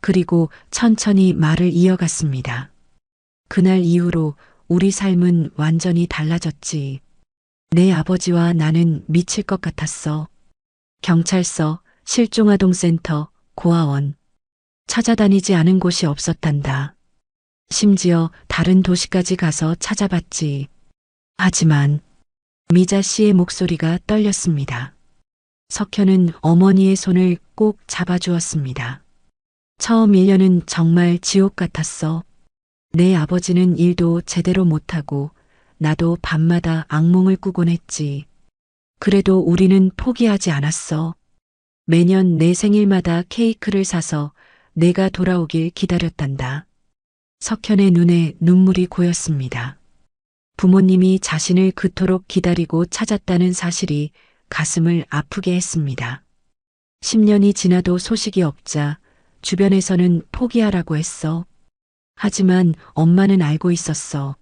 그리고 천천히 말을 이어갔습니다. 그날 이후로 우리 삶은 완전히 달라졌지. 내 아버지와 나는 미칠 것 같았어. 경찰서, 실종아동센터, 고아원. 찾아다니지 않은 곳이 없었단다. 심지어 다른 도시까지 가서 찾아봤지. 하지만 미자 씨의 목소리가 떨렸습니다. 석현은 어머니의 손을 꼭 잡아주었습니다. 처음 1년은 정말 지옥 같았어. 내 아버지는 일도 제대로 못하고 나도 밤마다 악몽을 꾸곤 했지. 그래도 우리는 포기하지 않았어. 매년 내 생일마다 케이크를 사서 내가 돌아오길 기다렸단다. 석현의 눈에 눈물이 고였습니다. 부모님이 자신을 그토록 기다리고 찾았다는 사실이 가슴을 아프게 했습니다. 10년이 지나도 소식이 없자 주변에서는 포기하라고 했어. 하지만 엄마는 알고 있었어.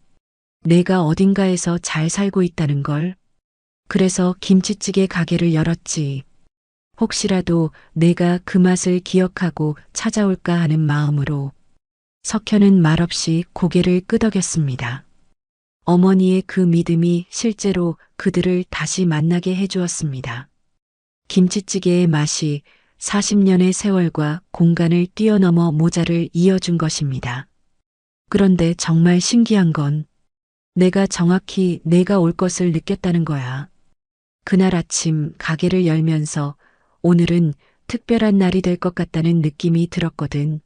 내가 어딘가에서 잘 살고 있다는 걸. 그래서 김치찌개 가게를 열었지. 혹시라도 내가 그 맛을 기억하고 찾아올까 하는 마음으로. 석현은 말없이 고개를 끄덕였습니다. 어머니의 그 믿음이 실제로 그들을 다시 만나게 해주었습니다. 김치찌개의 맛이 40년의 세월과 공간을 뛰어넘어 모자를 이어준 것입니다. 그런데 정말 신기한 건 내가 정확히 내가 올 것을 느꼈다는 거야. 그날 아침 가게를 열면서 오늘은 특별한 날이 될 것 같다는 느낌이 들었거든.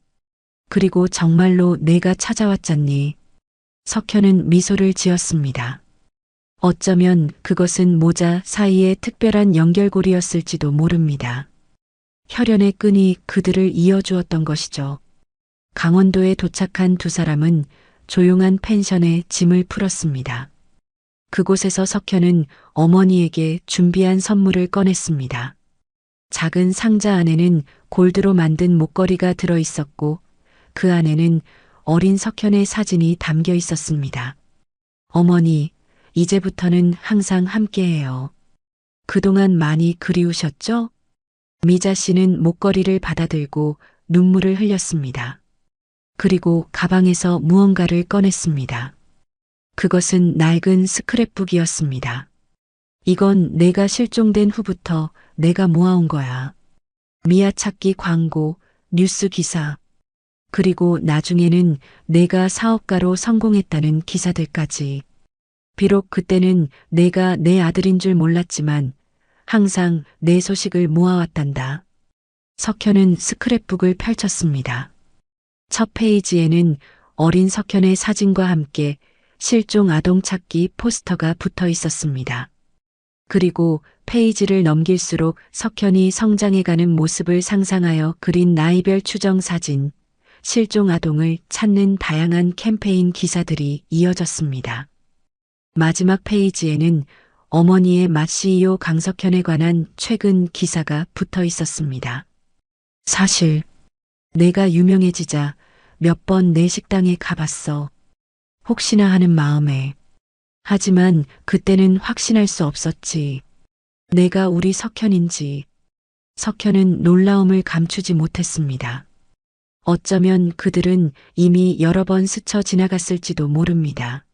그리고 정말로 내가 찾아왔잖니. 석현은 미소를 지었습니다. 어쩌면 그것은 모자 사이의 특별한 연결고리였을지도 모릅니다. 혈연의 끈이 그들을 이어주었던 것이죠. 강원도에 도착한 두 사람은 조용한 펜션에 짐을 풀었습니다. 그곳에서 석현은 어머니에게 준비한 선물을 꺼냈습니다. 작은 상자 안에는 골드로 만든 목걸이가 들어 있었고 그 안에는 어린 석현의 사진이 담겨 있었습니다. 어머니, 이제부터는 항상 함께해요. 그동안 많이 그리우셨죠? 미자 씨는 목걸이를 받아들고 눈물을 흘렸습니다. 그리고 가방에서 무언가를 꺼냈습니다. 그것은 낡은 스크랩북이었습니다. 이건 내가 실종된 후부터 내가 모아온 거야. 미아 찾기 광고, 뉴스 기사, 그리고 나중에는 내가 사업가로 성공했다는 기사들까지. 비록 그때는 내가 내 아들인 줄 몰랐지만 항상 내 소식을 모아왔단다. 석현은 스크랩북을 펼쳤습니다. 첫 페이지에는 어린 석현의 사진과 함께 실종 아동 찾기 포스터가 붙어 있었습니다. 그리고 페이지를 넘길수록 석현이 성장해가는 모습을 상상하여 그린 나이별 추정 사진, 실종 아동을 찾는 다양한 캠페인 기사들이 이어졌습니다. 마지막 페이지에는 어머니의 맛 CEO 강석현에 관한 최근 기사가 붙어 있었습니다. 사실 내가 유명해지자 몇 번 내 식당에 가봤어. 혹시나 하는 마음에. 하지만 그때는 확신할 수 없었지. 내가 우리 석현인지. 석현은 놀라움을 감추지 못했습니다. 어쩌면 그들은 이미 여러 번 스쳐 지나갔을지도 모릅니다.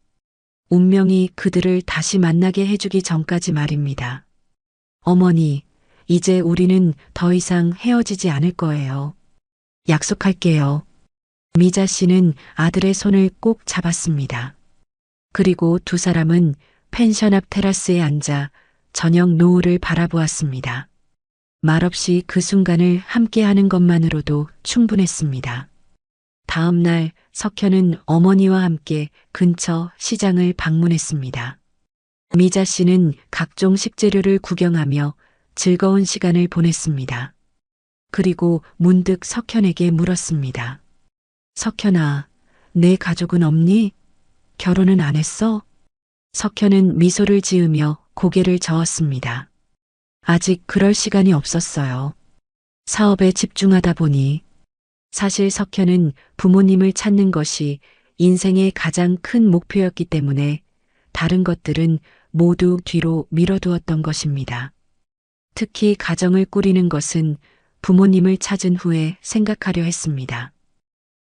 운명이 그들을 다시 만나게 해주기 전까지 말입니다. 어머니, 이제 우리는 더 이상 헤어지지 않을 거예요. 약속할게요. 미자 씨는 아들의 손을 꼭 잡았습니다. 그리고 두 사람은 펜션 앞 테라스에 앉아 저녁 노을을 바라보았습니다. 말없이 그 순간을 함께하는 것만으로도 충분했습니다. 다음 날 석현은 어머니와 함께 근처 시장을 방문했습니다. 미자 씨는 각종 식재료를 구경하며 즐거운 시간을 보냈습니다. 그리고 문득 석현에게 물었습니다. 석현아, 내 가족은 없니? 결혼은 안 했어? 석현은 미소를 지으며 고개를 저었습니다. 아직 그럴 시간이 없었어요. 사업에 집중하다 보니. 사실 석현은 부모님을 찾는 것이 인생의 가장 큰 목표였기 때문에 다른 것들은 모두 뒤로 미뤄두었던 것입니다. 특히 가정을 꾸리는 것은 부모님을 찾은 후에 생각하려 했습니다.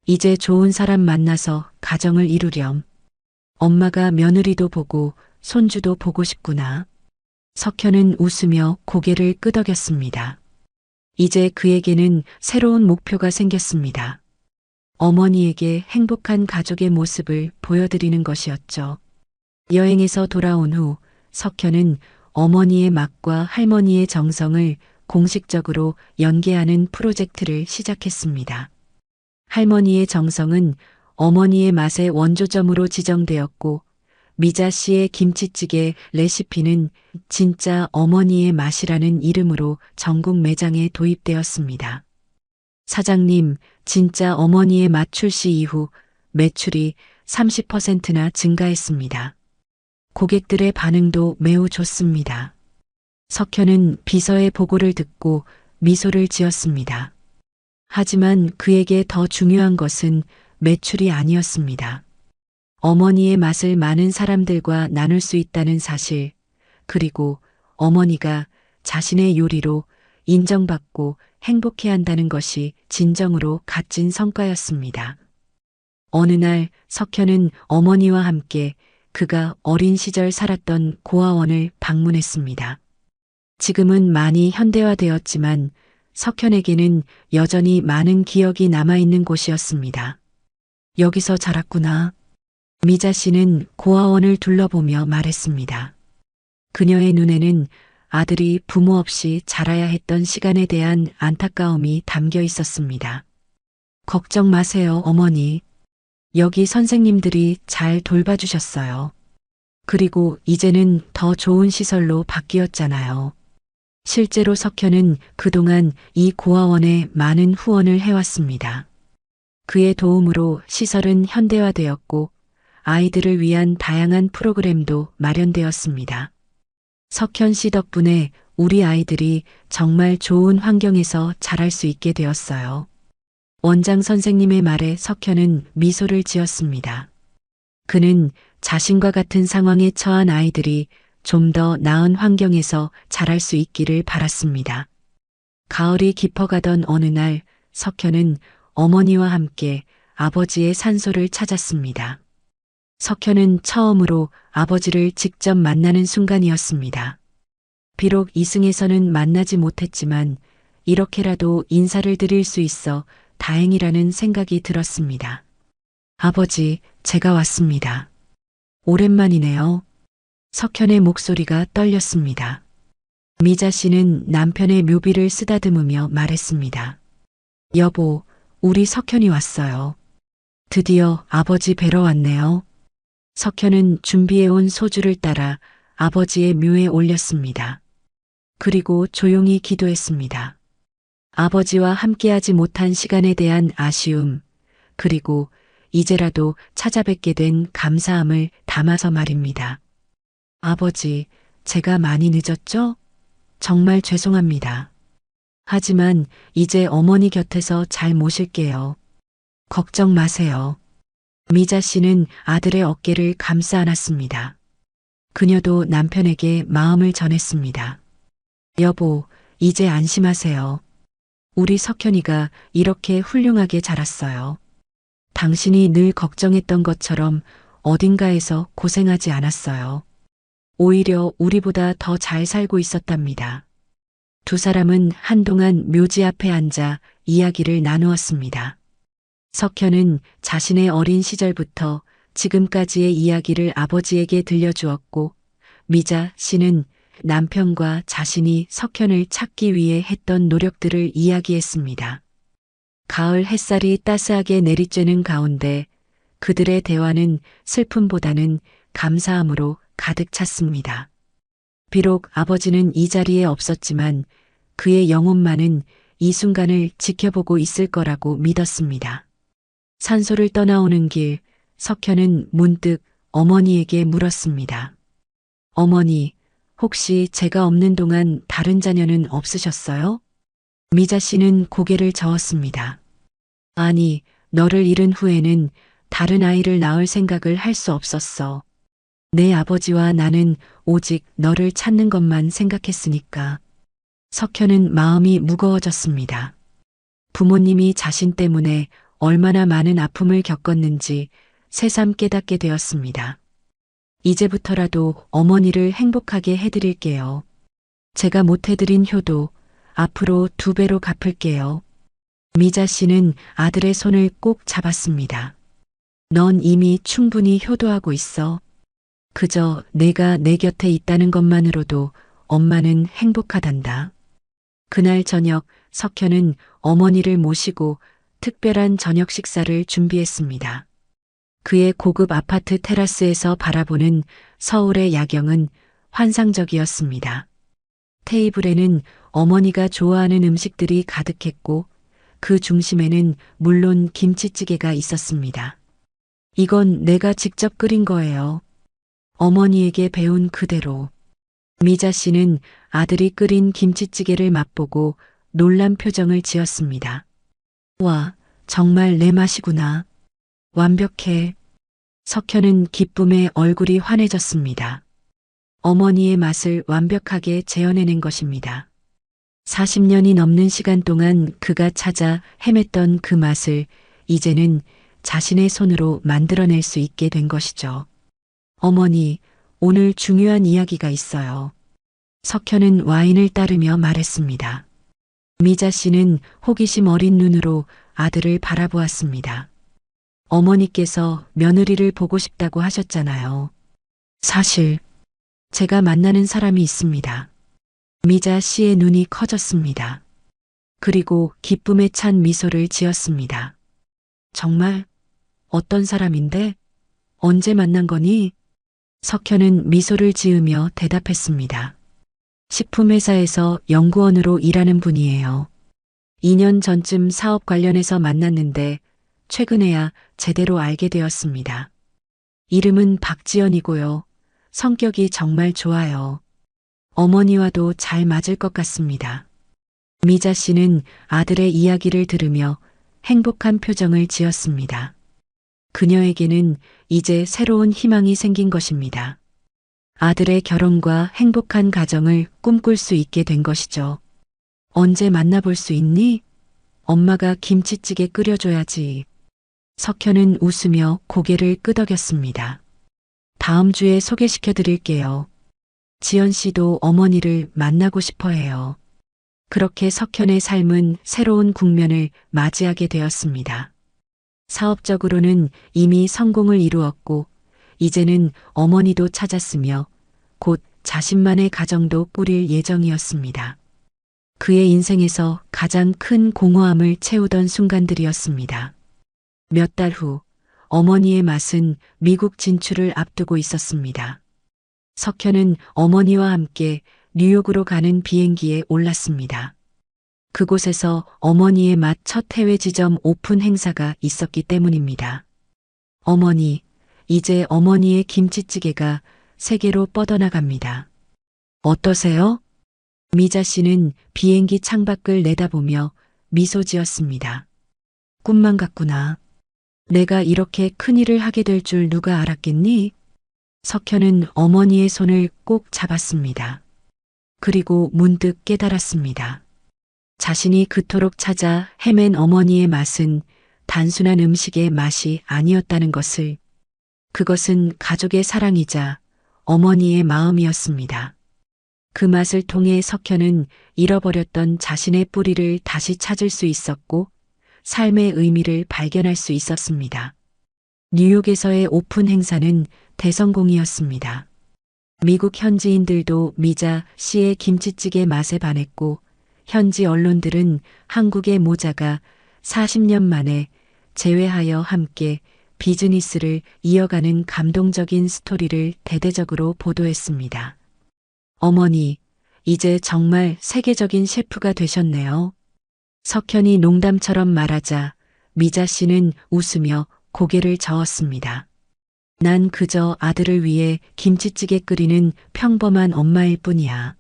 이제 좋은 사람 만나서 가정을 이루렴. 엄마가 며느리도 보고 손주도 보고 싶구나. 석현은 웃으며 고개를 끄덕였습니다. 이제 그에게는 새로운 목표가 생겼습니다. 어머니에게 행복한 가족의 모습을 보여드리는 것이었죠. 여행에서 돌아온 후 석현은 어머니의 맛과 할머니의 정성을 공식적으로 연계하는 프로젝트를 시작했습니다. 할머니의 정성은 어머니의 맛의 원조점으로 지정되었고 미자 씨의 김치찌개 레시피는 진짜 어머니의 맛이라는 이름으로 전국 매장에 도입되었습니다. 사장님, 진짜 어머니의 맛 출시 이후 매출이 30%나 증가했습니다. 고객들의 반응도 매우 좋습니다. 석현은 비서의 보고를 듣고 미소를 지었습니다. 하지만 그에게 더 중요한 것은 매출이 아니었습니다. 어머니의 맛을 많은 사람들과 나눌 수 있다는 사실, 그리고 어머니가 자신의 요리로 인정받고 행복해 한다는 것이 진정으로 값진 성과였습니다. 어느 날 석현은 어머니와 함께 그가 어린 시절 살았던 고아원을 방문했습니다. 지금은 많이 현대화되었지만 석현에게는 여전히 많은 기억이 남아있는 곳이었습니다. 여기서 자랐구나. 미자 씨는 고아원을 둘러보며 말했습니다. 그녀의 눈에는 아들이 부모 없이 자라야 했던 시간에 대한 안타까움이 담겨 있었습니다. 걱정 마세요, 어머니. 여기 선생님들이 잘 돌봐주셨어요. 그리고 이제는 더 좋은 시설로 바뀌었잖아요. 실제로 석현은 그동안 이 고아원에 많은 후원을 해왔습니다. 그의 도움으로 시설은 현대화되었고 아이들을 위한 다양한 프로그램도 마련되었습니다. 석현 씨 덕분에 우리 아이들이 정말 좋은 환경에서 자랄 수 있게 되었어요. 원장 선생님의 말에 석현은 미소를 지었습니다. 그는 자신과 같은 상황에 처한 아이들이 좀 더 나은 환경에서 자랄 수 있기를 바랐습니다. 가을이 깊어가던 어느 날 석현은 어머니와 함께 아버지의 산소를 찾았습니다. 석현은 처음으로 아버지를 직접 만나는 순간이었습니다. 비록 이승에서는 만나지 못했지만 이렇게라도 인사를 드릴 수 있어 다행이라는 생각이 들었습니다. 아버지, 제가 왔습니다. 오랜만이네요. 석현의 목소리가 떨렸습니다. 미자 씨는 남편의 묘비를 쓰다듬으며 말했습니다. 여보, 우리 석현이 왔어요. 드디어 아버지 뵈러 왔네요. 석현은 준비해온 소주를 따라 아버지의 묘에 올렸습니다. 그리고 조용히 기도했습니다. 아버지와 함께하지 못한 시간에 대한 아쉬움, 그리고 이제라도 찾아뵙게 된 감사함을 담아서 말입니다. 아버지, 제가 많이 늦었죠? 정말 죄송합니다. 하지만 이제 어머니 곁에서 잘 모실게요. 걱정 마세요. 미자 씨는 아들의 어깨를 감싸 안았습니다. 그녀도 남편에게 마음을 전했습니다. 여보, 이제 안심하세요. 우리 석현이가 이렇게 훌륭하게 자랐어요. 당신이 늘 걱정했던 것처럼 어딘가에서 고생하지 않았어요. 오히려 우리보다 더 잘 살고 있었답니다. 두 사람은 한동안 묘지 앞에 앉아 이야기를 나누었습니다. 석현은 자신의 어린 시절부터 지금까지의 이야기를 아버지에게 들려주었고, 미자 씨는 남편과 자신이 석현을 찾기 위해 했던 노력들을 이야기했습니다. 가을 햇살이 따스하게 내리쬐는 가운데 그들의 대화는 슬픔보다는 감사함으로 가득 찼습니다. 비록 아버지는 이 자리에 없었지만 그의 영혼만은 이 순간을 지켜보고 있을 거라고 믿었습니다. 산소를 떠나오는 길, 석현은 문득 어머니에게 물었습니다. 어머니, 혹시 제가 없는 동안 다른 자녀는 없으셨어요? 미자 씨는 고개를 저었습니다. 아니, 너를 잃은 후에는 다른 아이를 낳을 생각을 할 수 없었어. 내 아버지와 나는 오직 너를 찾는 것만 생각했으니까. 석현은 마음이 무거워졌습니다. 부모님이 자신 때문에 얼마나 많은 아픔을 겪었는지 새삼 깨닫게 되었습니다. 이제부터라도 어머니를 행복하게 해드릴게요. 제가 못해드린 효도 앞으로 2배로 갚을게요. 미자 씨는 아들의 손을 꼭 잡았습니다. 넌 이미 충분히 효도하고 있어. 그저 내가 내 곁에 있다는 것만으로도 엄마는 행복하단다. 그날 저녁 석현은 어머니를 모시고 특별한 저녁 식사를 준비했습니다. 그의 고급 아파트 테라스에서 바라보는 서울의 야경은 환상적이었습니다. 테이블에는 어머니가 좋아하는 음식들이 가득했고 그 중심에는 물론 김치찌개가 있었습니다. 이건 내가 직접 끓인 거예요. 어머니에게 배운 그대로. 미자 씨는 아들이 끓인 김치찌개를 맛보고 놀란 표정을 지었습니다. 와, 정말 내 맛이구나. 완벽해. 석현은 기쁨에 얼굴이 환해졌습니다. 어머니의 맛을 완벽하게 재현해낸 것입니다. 40년이 넘는 시간 동안 그가 찾아 헤맸던 그 맛을 이제는 자신의 손으로 만들어낼 수 있게 된 것이죠. 어머니, 오늘 중요한 이야기가 있어요. 석현은 와인을 따르며 말했습니다. 미자 씨는 호기심 어린 눈으로 아들을 바라보았습니다. 어머니께서 며느리를 보고 싶다고 하셨잖아요. 사실 제가 만나는 사람이 있습니다. 미자 씨의 눈이 커졌습니다. 그리고 기쁨에 찬 미소를 지었습니다. 정말? 어떤 사람인데? 언제 만난 거니? 석현은 미소를 지으며 대답했습니다. 식품회사에서 연구원으로 일하는 분이에요. 2년 전쯤 사업 관련해서 만났는데 최근에야 제대로 알게 되었습니다. 이름은 박지연이고요. 성격이 정말 좋아요. 어머니와도 잘 맞을 것 같습니다. 미자 씨는 아들의 이야기를 들으며 행복한 표정을 지었습니다. 그녀에게는 이제 새로운 희망이 생긴 것입니다. 아들의 결혼과 행복한 가정을 꿈꿀 수 있게 된 것이죠. 언제 만나볼 수 있니? 엄마가 김치찌개 끓여줘야지. 석현은 웃으며 고개를 끄덕였습니다. 다음 주에 소개시켜 드릴게요. 지연 씨도 어머니를 만나고 싶어 해요. 그렇게 석현의 삶은 새로운 국면을 맞이하게 되었습니다. 사업적으로는 이미 성공을 이루었고, 이제는 어머니도 찾았으며, 곧 자신만의 가정도 꾸릴 예정이었습니다. 그의 인생에서 가장 큰 공허함을 채우던 순간들이었습니다. 몇 달 후, 어머니의 맛은 미국 진출을 앞두고 있었습니다. 석현은 어머니와 함께 뉴욕으로 가는 비행기에 올랐습니다. 그곳에서 어머니의 맛 첫 해외 지점 오픈 행사가 있었기 때문입니다. 어머니, 이제 어머니의 김치찌개가 세계로 뻗어나갑니다. 어떠세요? 미자 씨는 비행기 창밖을 내다보며 미소 지었습니다. 꿈만 같구나. 내가 이렇게 큰일을 하게 될 줄 누가 알았겠니? 석현은 어머니의 손을 꼭 잡았습니다. 그리고 문득 깨달았습니다. 자신이 그토록 찾아 헤맨 어머니의 맛은 단순한 음식의 맛이 아니었다는 것을, 그것은 가족의 사랑이자 어머니의 마음이었습니다. 그 맛을 통해 석현은 잃어버렸던 자신의 뿌리를 다시 찾을 수 있었고 삶의 의미를 발견할 수 있었습니다. 뉴욕에서의 오픈 행사는 대성공이었습니다. 미국 현지인들도 미자 씨의 김치찌개 맛에 반했고 현지 언론들은 한국의 모자가 40년 만에 재회하여 함께 비즈니스를 이어가는 감동적인 스토리를 대대적으로 보도했습니다. 어머니, 이제 정말 세계적인 셰프가 되셨네요. 석현이 농담처럼 말하자 미자 씨는 웃으며 고개를 저었습니다. 난 그저 아들을 위해 김치찌개 끓이는 평범한 엄마일 뿐이야.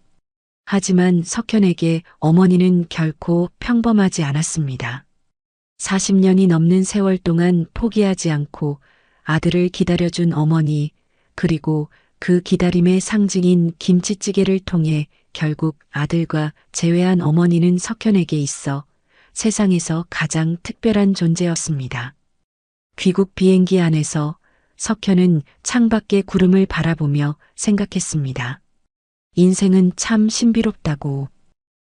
하지만 석현에게 어머니는 결코 평범하지 않았습니다. 40년이 넘는 세월 동안 포기하지 않고 아들을 기다려준 어머니, 그리고 그 기다림의 상징인 김치찌개를 통해 결국 아들과 재회한 어머니는 석현에게 있어 세상에서 가장 특별한 존재였습니다. 귀국 비행기 안에서 석현은 창밖의 구름을 바라보며 생각했습니다. 인생은 참 신비롭다고.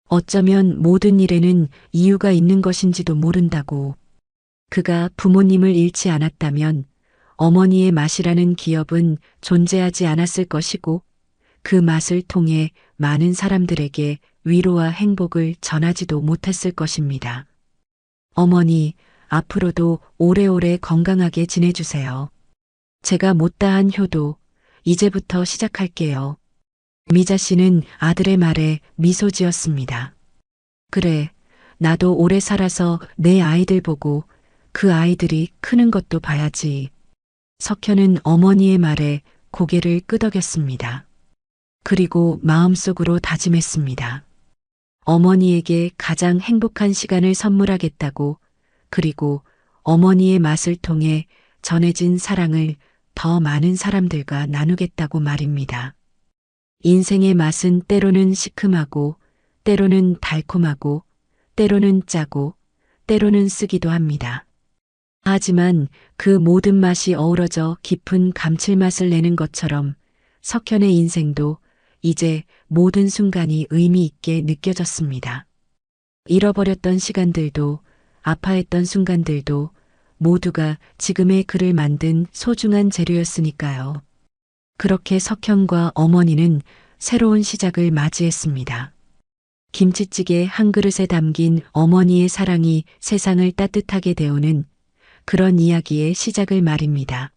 어쩌면 모든 일에는 이유가 있는 것인지도 모른다고. 그가 부모님을 잃지 않았다면 어머니의 맛이라는 기업은 존재하지 않았을 것이고 그 맛을 통해 많은 사람들에게 위로와 행복을 전하지도 못했을 것입니다. 어머니, 앞으로도 오래오래 건강하게 지내주세요. 제가 못다한 효도 이제부터 시작할게요. 미자 씨는 아들의 말에 미소 지었습니다. 그래, 나도 오래 살아서 내 아이들 보고 그 아이들이 크는 것도 봐야지. 석현은 어머니의 말에 고개를 끄덕였습니다. 그리고 마음속으로 다짐했습니다. 어머니에게 가장 행복한 시간을 선물하겠다고, 그리고 어머니의 맛을 통해 전해진 사랑을 더 많은 사람들과 나누겠다고 말입니다. 인생의 맛은 때로는 시큼하고, 때로는 달콤하고, 때로는 짜고, 때로는 쓰기도 합니다. 하지만 그 모든 맛이 어우러져 깊은 감칠맛을 내는 것처럼 석현의 인생도 이제 모든 순간이 의미 있게 느껴졌습니다. 잃어버렸던 시간들도, 아파했던 순간들도 모두가 지금의 그를 만든 소중한 재료였으니까요. 그렇게 석현과 어머니는 새로운 시작을 맞이했습니다. 김치찌개 한 그릇에 담긴 어머니의 사랑이 세상을 따뜻하게 데우는 그런 이야기의 시작을 말입니다.